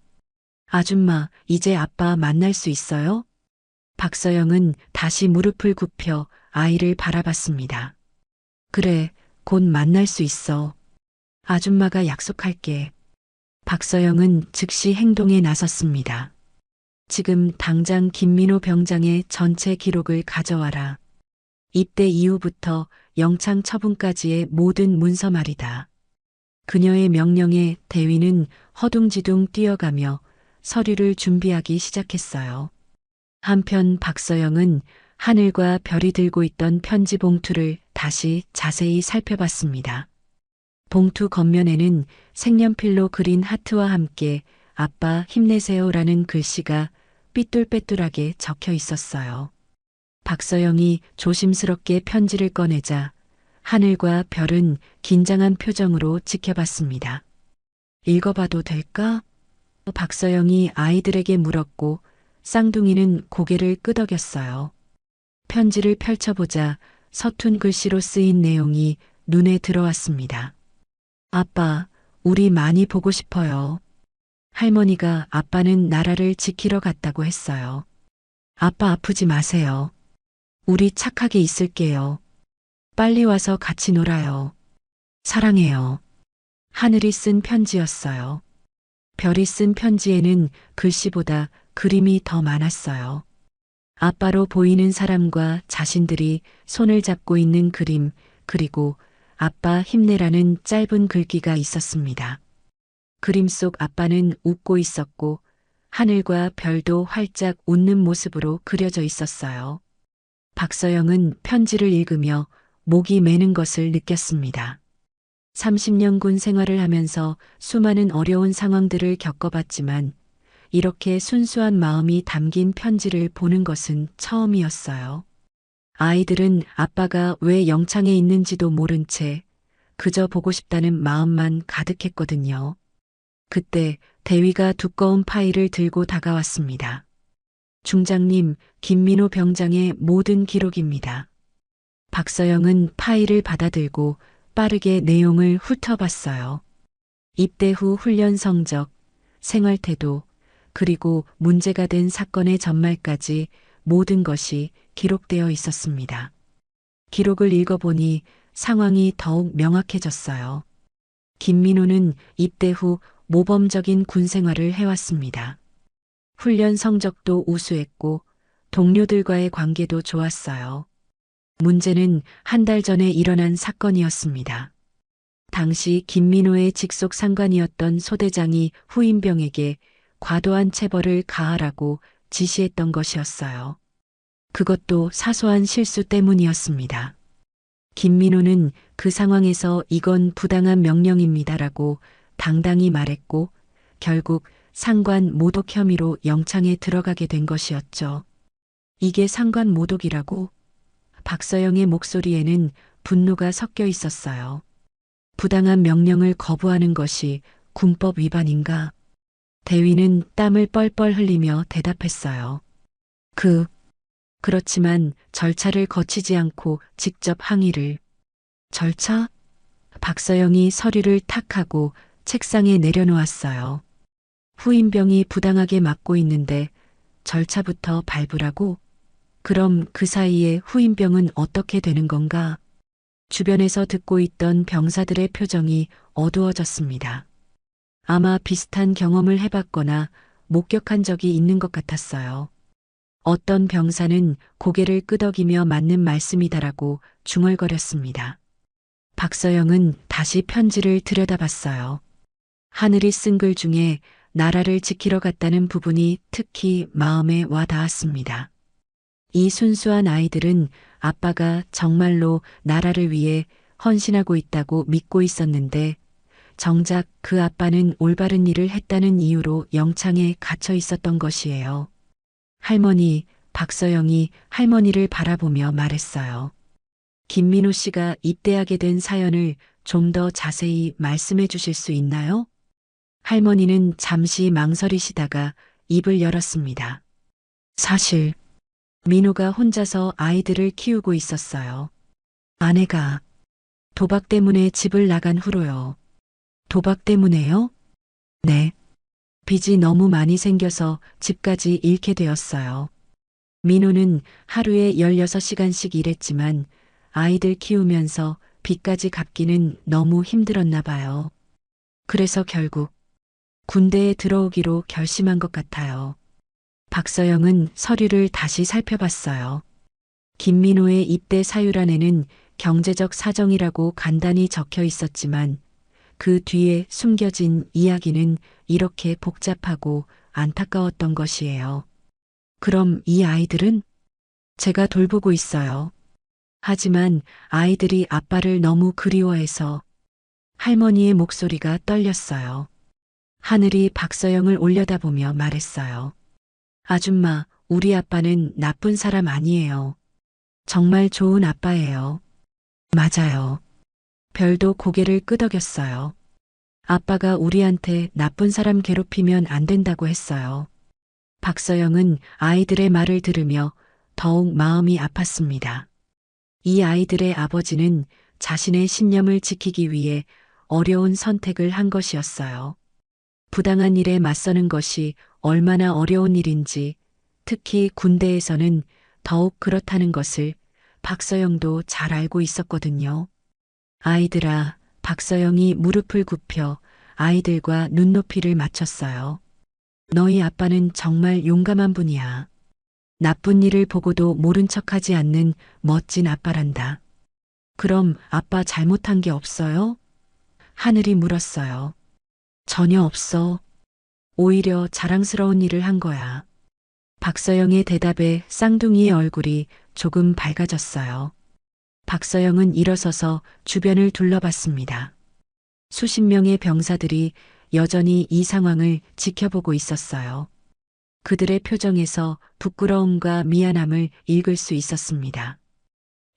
아줌마, 이제 아빠 만날 수 있어요? 박서영은 다시 무릎을 굽혀 아이를 바라봤습니다. 그래, 곧 만날 수 있어. 아줌마가 약속할게. 박서영은 즉시 행동에 나섰습니다. 지금 당장 김민호 병장의 전체 기록을 가져와라. 입대 이후부터 영창 처분까지의 모든 문서 말이다. 그녀의 명령에 대위는 허둥지둥 뛰어가며 서류를 준비하기 시작했어요. 한편 박서영은 하늘과 별이 들고 있던 편지 봉투를 다시 자세히 살펴봤습니다. 봉투 겉면에는 색연필로 그린 하트와 함께 아빠 힘내세요라는 글씨가 삐뚤빼뚤하게 적혀 있었어요. 박서영이 조심스럽게 편지를 꺼내자 하늘과 별은 긴장한 표정으로 지켜봤습니다. 읽어봐도 될까? 박서영이 아이들에게 물었고 쌍둥이는 고개를 끄덕였어요. 편지를 펼쳐보자 서툰 글씨로 쓰인 내용이 눈에 들어왔습니다. 아빠, 우리 많이 보고 싶어요. 할머니가 아빠는 나라를 지키러 갔다고 했어요. 아빠 아프지 마세요. 우리 착하게 있을게요. 빨리 와서 같이 놀아요. 사랑해요. 하늘이 쓴 편지였어요. 별이 쓴 편지에는 글씨보다 그림이 더 많았어요. 아빠로 보이는 사람과 자신들이 손을 잡고 있는 그림, 그리고 아빠 힘내라는 짧은 글귀가 있었습니다. 그림 속 아빠는 웃고 있었고 하늘과 별도 활짝 웃는 모습으로 그려져 있었어요. 박서영은 편지를 읽으며 목이 메는 것을 느꼈습니다. 30년 군 생활을 하면서 수많은 어려운 상황들을 겪어봤지만 이렇게 순수한 마음이 담긴 편지를 보는 것은 처음이었어요. 아이들은 아빠가 왜 영창에 있는지도 모른 채 그저 보고 싶다는 마음만 가득했거든요. 그때 대위가 두꺼운 파일을 들고 다가왔습니다. 중장님, 김민호 병장의 모든 기록입니다. 박서영은 파일을 받아들고 빠르게 내용을 훑어봤어요. 입대 후 훈련 성적, 생활 태도, 그리고 문제가 된 사건의 전말까지 모든 것이 기록되어 있었습니다. 기록을 읽어보니 상황이 더욱 명확해졌어요. 김민호는 입대 후 모범적인 군 생활을 해왔습니다. 훈련 성적도 우수했고 동료들과의 관계도 좋았어요. 문제는 한 달 전에 일어난 사건이었습니다. 당시 김민호의 직속 상관이었던 소대장이 후임병에게 과도한 체벌을 가하라고 지시했던 것이었어요. 그것도 사소한 실수 때문이었습니다. 김민호는 그 상황에서 이건 부당한 명령입니다라고 당당히 말했고 결국 상관 모독 혐의로 영창에 들어가게 된 것이었죠. 이게 상관 모독이라고? 박서영의 목소리에는 분노가 섞여 있었어요. 부당한 명령을 거부하는 것이 군법 위반인가? 대위는 땀을 뻘뻘 흘리며 대답했어요. 그렇지만 절차를 거치지 않고 직접 항의를. 절차? 박서영이 서류를 탁 하고 책상에 내려놓았어요. 후임병이 부당하게 맡고 있는데 절차부터 밟으라고? 그럼 그 사이에 후임병은 어떻게 되는 건가? 주변에서 듣고 있던 병사들의 표정이 어두워졌습니다. 아마 비슷한 경험을 해봤거나 목격한 적이 있는 것 같았어요. 어떤 병사는 고개를 끄덕이며 맞는 말씀이다라고 중얼거렸습니다. 박서영은 다시 편지를 들여다봤어요. 하늘이 쓴 글 중에 나라를 지키러 갔다는 부분이 특히 마음에 와 닿았습니다. 이 순수한 아이들은 아빠가 정말로 나라를 위해 헌신하고 있다고 믿고 있었는데 정작 그 아빠는 올바른 일을 했다는 이유로 영창에 갇혀 있었던 것이에요. 할머니, 박서영이 할머니를 바라보며 말했어요. 김민호 씨가 입대하게 된 사연을 좀 더 자세히 말씀해 주실 수 있나요? 할머니는 잠시 망설이시다가 입을 열었습니다. 사실 민호가 혼자서 아이들을 키우고 있었어요. 아내가 도박 때문에 집을 나간 후로요. 도박 때문에요? 네. 빚이 너무 많이 생겨서 집까지 잃게 되었어요. 민호는 하루에 16시간씩 일했지만 아이들 키우면서 빚까지 갚기는 너무 힘들었나 봐요. 그래서 결국 군대에 들어오기로 결심한 것 같아요. 박서영은 서류를 다시 살펴봤어요. 김민호의 입대 사유란에는 경제적 사정이라고 간단히 적혀 있었지만 그 뒤에 숨겨진 이야기는 이렇게 복잡하고 안타까웠던 것이에요. 그럼 이 아이들은? 제가 돌보고 있어요. 하지만 아이들이 아빠를 너무 그리워해서 할머니의 목소리가 떨렸어요. 하늘이 박서영을 올려다보며 말했어요. 아줌마, 우리 아빠는 나쁜 사람 아니에요. 정말 좋은 아빠예요. 맞아요. 별도 고개를 끄덕였어요. 아빠가 우리한테 나쁜 사람 괴롭히면 안 된다고 했어요. 박서영은 아이들의 말을 들으며 더욱 마음이 아팠습니다. 이 아이들의 아버지는 자신의 신념을 지키기 위해 어려운 선택을 한 것이었어요. 부당한 일에 맞서는 것이 얼마나 어려운 일인지, 특히 군대에서는 더욱 그렇다는 것을 박서영도 잘 알고 있었거든요. 아이들아, 박서영이 무릎을 굽혀 아이들과 눈높이를 맞췄어요. 너희 아빠는 정말 용감한 분이야. 나쁜 일을 보고도 모른 척하지 않는 멋진 아빠란다. 그럼 아빠 잘못한 게 없어요? 하늘이 물었어요. 전혀 없어. 오히려 자랑스러운 일을 한 거야. 박서영의 대답에 쌍둥이의 얼굴이 조금 밝아졌어요. 박서영은 일어서서 주변을 둘러봤습니다. 수십 명의 병사들이 여전히 이 상황을 지켜보고 있었어요. 그들의 표정에서 부끄러움과 미안함을 읽을 수 있었습니다.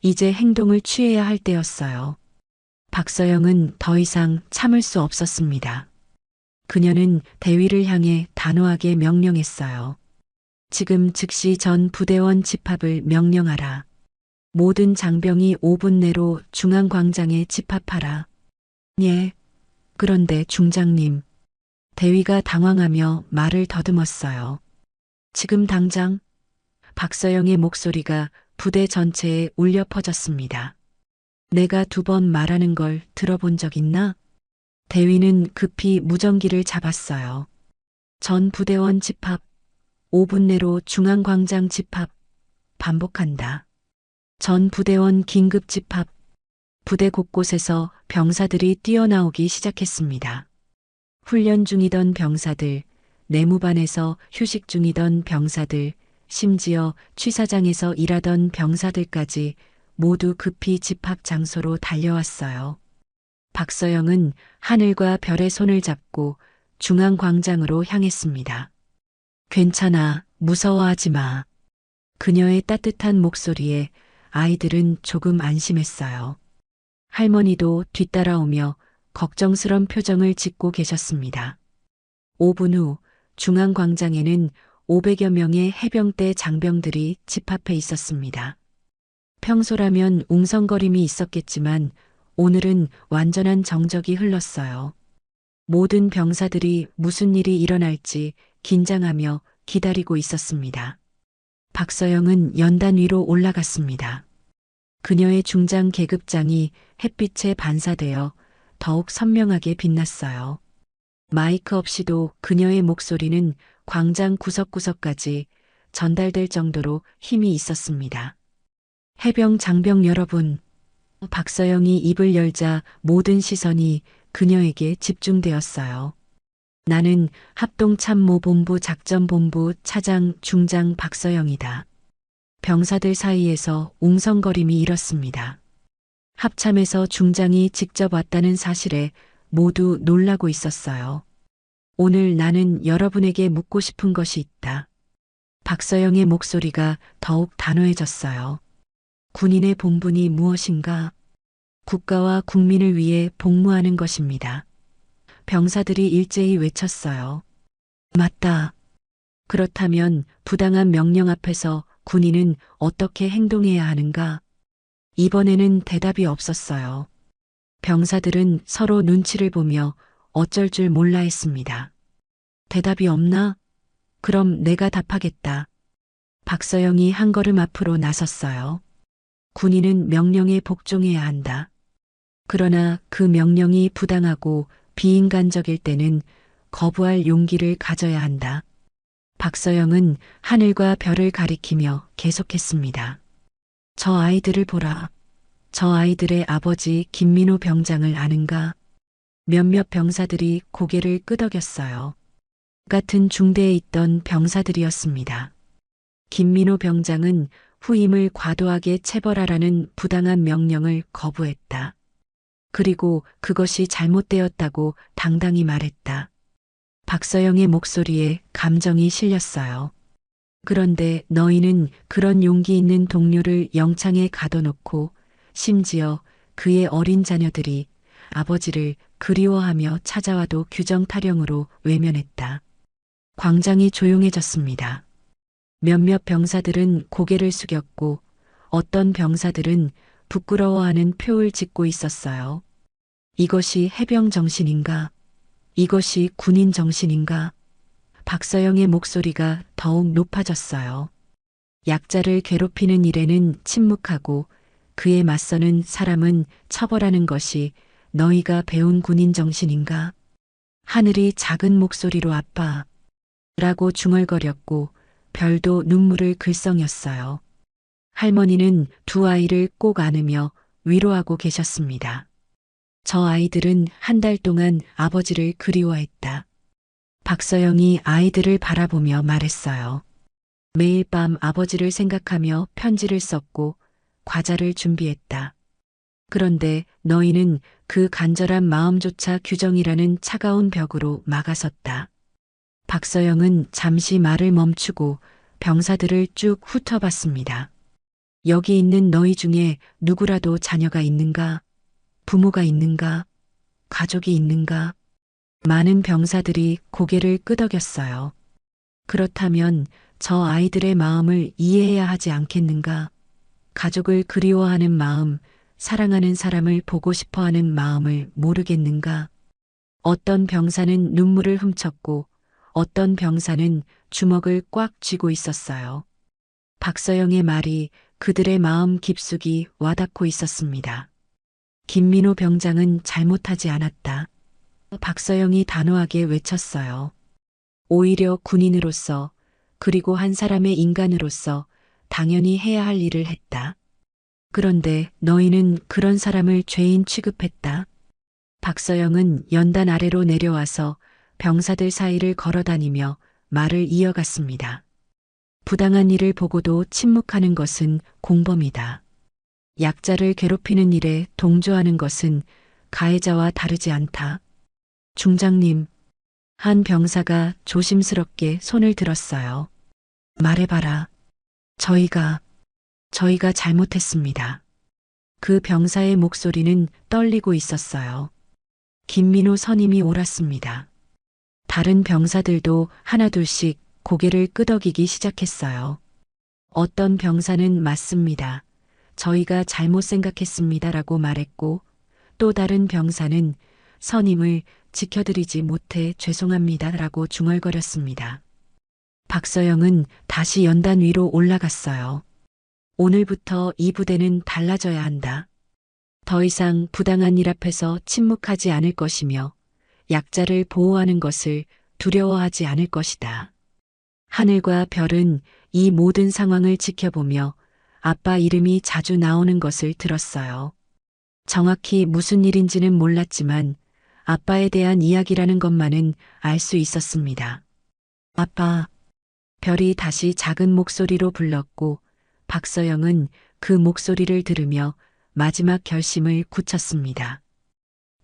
이제 행동을 취해야 할 때였어요. 박서영은 더 이상 참을 수 없었습니다. 그녀는 대위를 향해 단호하게 명령했어요. 지금 즉시 전 부대원 집합을 명령하라. 모든 장병이 5분 내로 중앙광장에 집합하라. 예. 그런데 중장님. 대위가 당황하며 말을 더듬었어요. 지금 당장. 박서영의 목소리가 부대 전체에 울려 퍼졌습니다. 내가 2번 말하는 걸 들어본 적 있나? 대위는 급히 무전기를 잡았어요. 전 부대원 집합. 5분 내로 중앙광장 집합. 반복한다. 전 부대원 긴급 집합. 부대 곳곳에서 병사들이 뛰어나오기 시작했습니다. 훈련 중이던 병사들, 내무반에서 휴식 중이던 병사들, 심지어 취사장에서 일하던 병사들까지 모두 급히 집합 장소로 달려왔어요. 박서영은 하늘과 별의 손을 잡고 중앙광장으로 향했습니다. 괜찮아, 무서워하지 마. 그녀의 따뜻한 목소리에 아이들은 조금 안심했어요. 할머니도 뒤따라오며 걱정스런 표정을 짓고 계셨습니다. 5분 후 중앙광장에는 500여 명의 해병대 장병들이 집합해 있었습니다. 평소라면 웅성거림이 있었겠지만 오늘은 완전한 정적이 흘렀어요. 모든 병사들이 무슨 일이 일어날지 긴장하며 기다리고 있었습니다. 박서영은 연단 위로 올라갔습니다. 그녀의 중장 계급장이 햇빛에 반사되어 더욱 선명하게 빛났어요. 마이크 없이도 그녀의 목소리는 광장 구석구석까지 전달될 정도로 힘이 있었습니다. 해병 장병 여러분, 박서영이 입을 열자 모든 시선이 그녀에게 집중되었어요. 나는 합동참모본부 작전본부 차장 중장 박서영이다. 병사들 사이에서 웅성거림이 일었습니다. 합참에서 중장이 직접 왔다는 사실에 모두 놀라고 있었어요. 오늘 나는 여러분에게 묻고 싶은 것이 있다. 박서영의 목소리가 더욱 단호해졌어요. 군인의 본분이 무엇인가? 국가와 국민을 위해 복무하는 것입니다. 병사들이 일제히 외쳤어요. 맞다. 그렇다면 부당한 명령 앞에서 군인은 어떻게 행동해야 하는가? 이번에는 대답이 없었어요. 병사들은 서로 눈치를 보며 어쩔 줄 몰라 했습니다. 대답이 없나? 그럼 내가 답하겠다. 박서영이 한 걸음 앞으로 나섰어요. 군인은 명령에 복종해야 한다. 그러나 그 명령이 부당하고 비인간적일 때는 거부할 용기를 가져야 한다. 박서영은 하늘과 별을 가리키며 계속했습니다. 저 아이들을 보라. 저 아이들의 아버지 김민호 병장을 아는가? 몇몇 병사들이 고개를 끄덕였어요. 같은 중대에 있던 병사들이었습니다. 김민호 병장은 후임을 과도하게 체벌하라는 부당한 명령을 거부했다. 그리고 그것이 잘못되었다고 당당히 말했다. 박서영의 목소리에 감정이 실렸어요. 그런데 너희는 그런 용기 있는 동료를 영창에 가둬놓고 심지어 그의 어린 자녀들이 아버지를 그리워하며 찾아와도 규정 타령으로 외면했다. 광장이 조용해졌습니다. 몇몇 병사들은 고개를 숙였고 어떤 병사들은 부끄러워하는 표를 짓고 있었어요. 이것이 해병 정신인가? 이것이 군인 정신인가? 박서영의 목소리가 더욱 높아졌어요. 약자를 괴롭히는 일에는 침묵하고 그에 맞서는 사람은 처벌하는 것이 너희가 배운 군인 정신인가? 하늘이 작은 목소리로 아빠 라고 중얼거렸고 별도 눈물을 글썽였어요. 할머니는 두 아이를 꼭 안으며 위로하고 계셨습니다. 저 아이들은 한 달 동안 아버지를 그리워했다. 박서영이 아이들을 바라보며 말했어요. 매일 밤 아버지를 생각하며 편지를 썼고 과자를 준비했다. 그런데 너희는 그 간절한 마음조차 규정이라는 차가운 벽으로 막아섰다. 박서영은 잠시 말을 멈추고 병사들을 쭉 훑어봤습니다. 여기 있는 너희 중에 누구라도 자녀가 있는가? 부모가 있는가? 가족이 있는가? 많은 병사들이 고개를 끄덕였어요. 그렇다면 저 아이들의 마음을 이해해야 하지 않겠는가? 가족을 그리워하는 마음, 사랑하는 사람을 보고 싶어 하는 마음을 모르겠는가? 어떤 병사는 눈물을 훔쳤고 어떤 병사는 주먹을 꽉 쥐고 있었어요. 박서영의 말이 그들의 마음 깊숙이 와닿고 있었습니다. 김민호 병장은 잘못하지 않았다. 박서영이 단호하게 외쳤어요. 오히려 군인으로서 그리고 한 사람의 인간으로서 당연히 해야 할 일을 했다. 그런데 너희는 그런 사람을 죄인 취급했다. 박서영은 연단 아래로 내려와서 병사들 사이를 걸어다니며 말을 이어갔습니다. 부당한 일을 보고도 침묵하는 것은 공범이다. 약자를 괴롭히는 일에 동조하는 것은 가해자와 다르지 않다. 중장님, 한 병사가 조심스럽게 손을 들었어요. 말해봐라. 저희가 잘못했습니다. 그 병사의 목소리는 떨리고 있었어요. 김민호 선임이 옳았습니다. 다른 병사들도 하나둘씩 고개를 끄덕이기 시작했어요. 어떤 병사는 맞습니다. 저희가 잘못 생각했습니다라고 말했고 또 다른 병사는 선임을 지켜드리지 못해 죄송합니다라고 중얼거렸습니다. 박서영은 다시 연단 위로 올라갔어요. 오늘부터 이 부대는 달라져야 한다. 더 이상 부당한 일 앞에서 침묵하지 않을 것이며 약자를 보호하는 것을 두려워하지 않을 것이다. 하늘과 별은 이 모든 상황을 지켜보며 아빠 이름이 자주 나오는 것을 들었어요. 정확히 무슨 일인지는 몰랐지만 아빠에 대한 이야기라는 것만은 알 수 있었습니다. 아빠, 별이 다시 작은 목소리로 불렀고 박서영은 그 목소리를 들으며 마지막 결심을 굳혔습니다.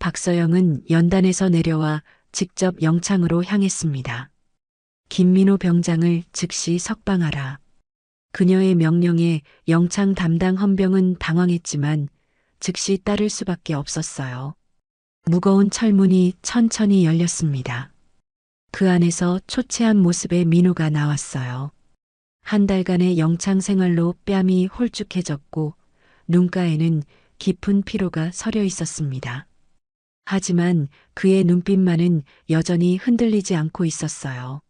박서영은 연단에서 내려와 직접 영창으로 향했습니다. 김민호 병장을 즉시 석방하라. 그녀의 명령에 영창 담당 헌병은 당황했지만 즉시 따를 수밖에 없었어요. 무거운 철문이 천천히 열렸습니다. 그 안에서 초췌한 모습의 민호가 나왔어요. 한 달간의 영창 생활로 뺨이 홀쭉해졌고 눈가에는 깊은 피로가 서려 있었습니다. 하지만 그의 눈빛만은 여전히 흔들리지 않고 있었어요.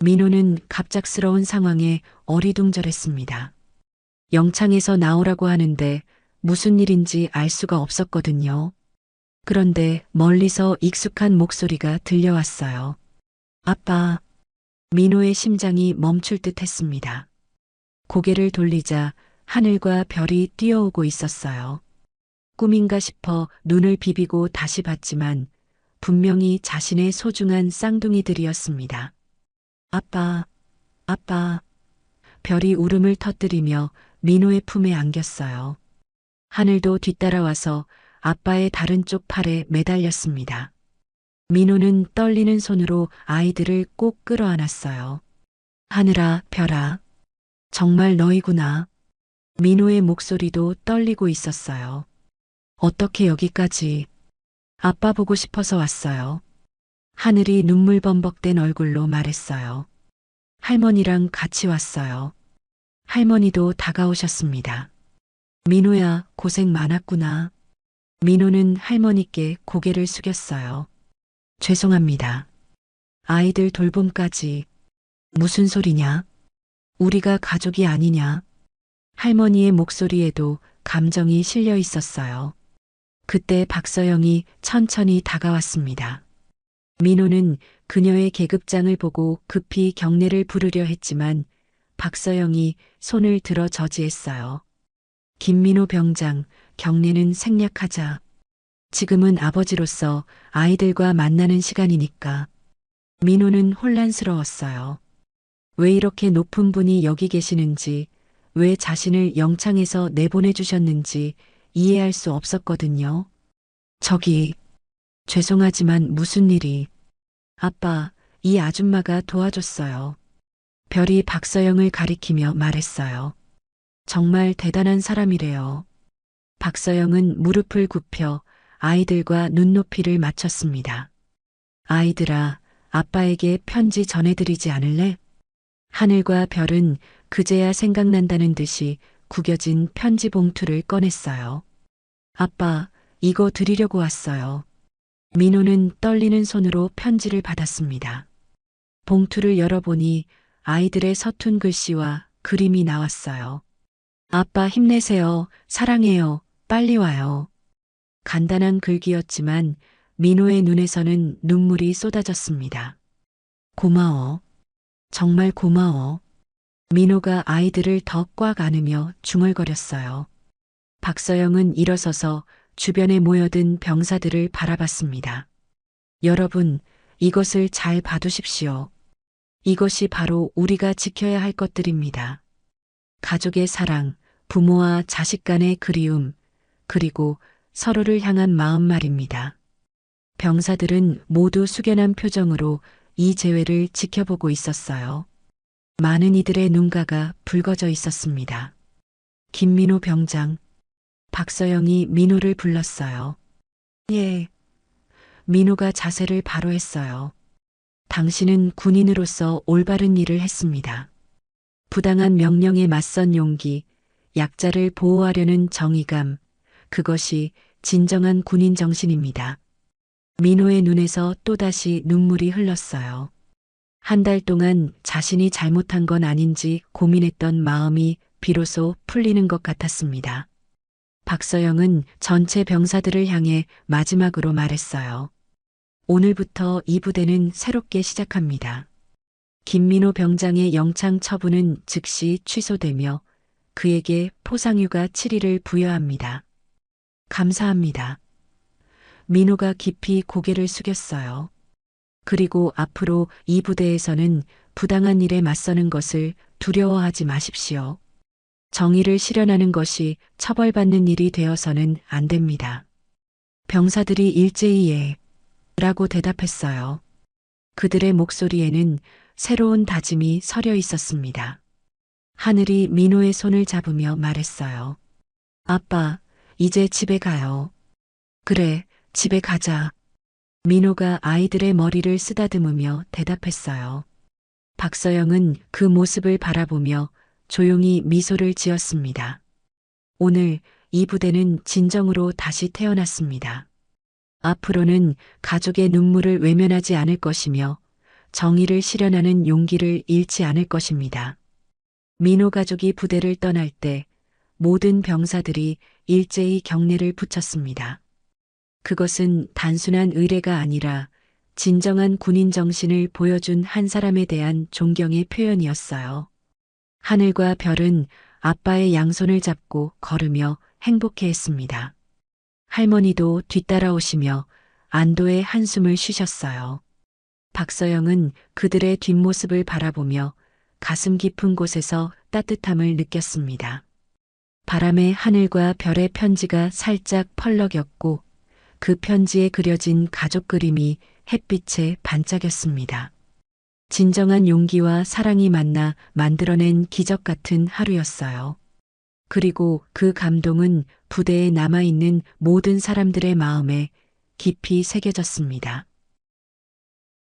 민호는 갑작스러운 상황에 어리둥절했습니다. 영창에서 나오라고 하는데 무슨 일인지 알 수가 없었거든요. 그런데 멀리서 익숙한 목소리가 들려왔어요. 아빠. 민호의 심장이 멈출 듯 했습니다. 고개를 돌리자 하늘과 별이 뛰어오고 있었어요. 꿈인가 싶어 눈을 비비고 다시 봤지만 분명히 자신의 소중한 쌍둥이들이었습니다. 아빠, 아빠. 별이 울음을 터뜨리며 민호의 품에 안겼어요. 하늘도 뒤따라와서 아빠의 다른 쪽 팔에 매달렸습니다. 민호는 떨리는 손으로 아이들을 꼭 끌어안았어요. 하늘아, 별아, 정말 너희구나. 민호의 목소리도 떨리고 있었어요. 어떻게 여기까지? 아빠 보고 싶어서 왔어요. 하늘이 눈물 범벅된 얼굴로 말했어요. 할머니랑 같이 왔어요. 할머니도 다가오셨습니다. 민호야, 고생 많았구나. 민호는 할머니께 고개를 숙였어요. 죄송합니다. 아이들 돌봄까지. 무슨 소리냐? 우리가 가족이 아니냐? 할머니의 목소리에도 감정이 실려 있었어요. 그때 박서영이 천천히 다가왔습니다. 민호는 그녀의 계급장을 보고 급히 경례를 부르려 했지만 박서영이 손을 들어 저지했어요. 김민호 병장, 경례는 생략하자. 지금은 아버지로서 아이들과 만나는 시간이니까. 민호는 혼란스러웠어요. 왜 이렇게 높은 분이 여기 계시는지, 왜 자신을 영창에서 내보내주셨는지 이해할 수 없었거든요. 저기, 죄송하지만 무슨 일이. 아빠, 이 아줌마가 도와줬어요. 별이 박서영을 가리키며 말했어요. 정말 대단한 사람이래요. 박서영은 무릎을 굽혀 아이들과 눈높이를 맞췄습니다. 아이들아, 아빠에게 편지 전해드리지 않을래? 하늘과 별은 그제야 생각난다는 듯이 구겨진 편지 봉투를 꺼냈어요. 아빠, 이거 드리려고 왔어요. 민호는 떨리는 손으로 편지를 받았습니다. 봉투를 열어보니 아이들의 서툰 글씨와 그림이 나왔어요. 아빠 힘내세요. 사랑해요. 빨리 와요. 간단한 글귀였지만 민호의 눈에서는 눈물이 쏟아졌습니다. 고마워. 정말 고마워. 민호가 아이들을 더 꽉 안으며 중얼거렸어요. 박서영은 일어서서 주변에 모여든 병사들을 바라봤습니다. 여러분, 이것을 잘 봐두십시오. 이것이 바로 우리가 지켜야 할 것들입니다. 가족의 사랑, 부모와 자식 간의 그리움, 그리고 서로를 향한 마음 말입니다. 병사들은 모두 숙연한 표정으로 이 재회를 지켜보고 있었어요. 많은 이들의 눈가가 붉어져 있었습니다. 김민호 병장, 박서영이 민호를 불렀어요. 예. 민호가 자세를 바로 했어요. 당신은 군인으로서 올바른 일을 했습니다. 부당한 명령에 맞선 용기, 약자를 보호하려는 정의감, 그것이 진정한 군인 정신입니다. 민호의 눈에서 또다시 눈물이 흘렀어요. 한 달 동안 자신이 잘못한 건 아닌지 고민했던 마음이 비로소 풀리는 것 같았습니다. 박서영은 전체 병사들을 향해 마지막으로 말했어요. 오늘부터 이 부대는 새롭게 시작합니다. 김민호 병장의 영창 처분은 즉시 취소되며 그에게 포상휴가 7일을 부여합니다. 감사합니다. 민호가 깊이 고개를 숙였어요. 그리고 앞으로 이 부대에서는 부당한 일에 맞서는 것을 두려워하지 마십시오. 정의를 실현하는 것이 처벌받는 일이 되어서는 안 됩니다. 병사들이 일제히 예, 라고 대답했어요. 그들의 목소리에는 새로운 다짐이 서려 있었습니다. 하늘이 민호의 손을 잡으며 말했어요. 아빠, 이제 집에 가요. 그래, 집에 가자. 민호가 아이들의 머리를 쓰다듬으며 대답했어요. 박서영은 그 모습을 바라보며 조용히 미소를 지었습니다. 오늘 이 부대는 진정으로 다시 태어났습니다. 앞으로는 가족의 눈물을 외면하지 않을 것이며 정의를 실현하는 용기를 잃지 않을 것입니다. 민호 가족이 부대를 떠날 때 모든 병사들이 일제히 경례를 붙였습니다. 그것은 단순한 의례가 아니라 진정한 군인 정신을 보여준 한 사람에 대한 존경의 표현이었어요. 하늘과 별은 아빠의 양손을 잡고 걸으며 행복해했습니다. 할머니도 뒤따라오시며 안도의 한숨을 쉬셨어요. 박서영은 그들의 뒷모습을 바라보며 가슴 깊은 곳에서 따뜻함을 느꼈습니다. 바람에 하늘과 별의 편지가 살짝 펄럭였고 그 편지에 그려진 가족 그림이 햇빛에 반짝였습니다. 진정한 용기와 사랑이 만나 만들어낸 기적 같은 하루였어요. 그리고 그 감동은 부대에 남아있는 모든 사람들의 마음에 깊이 새겨졌습니다.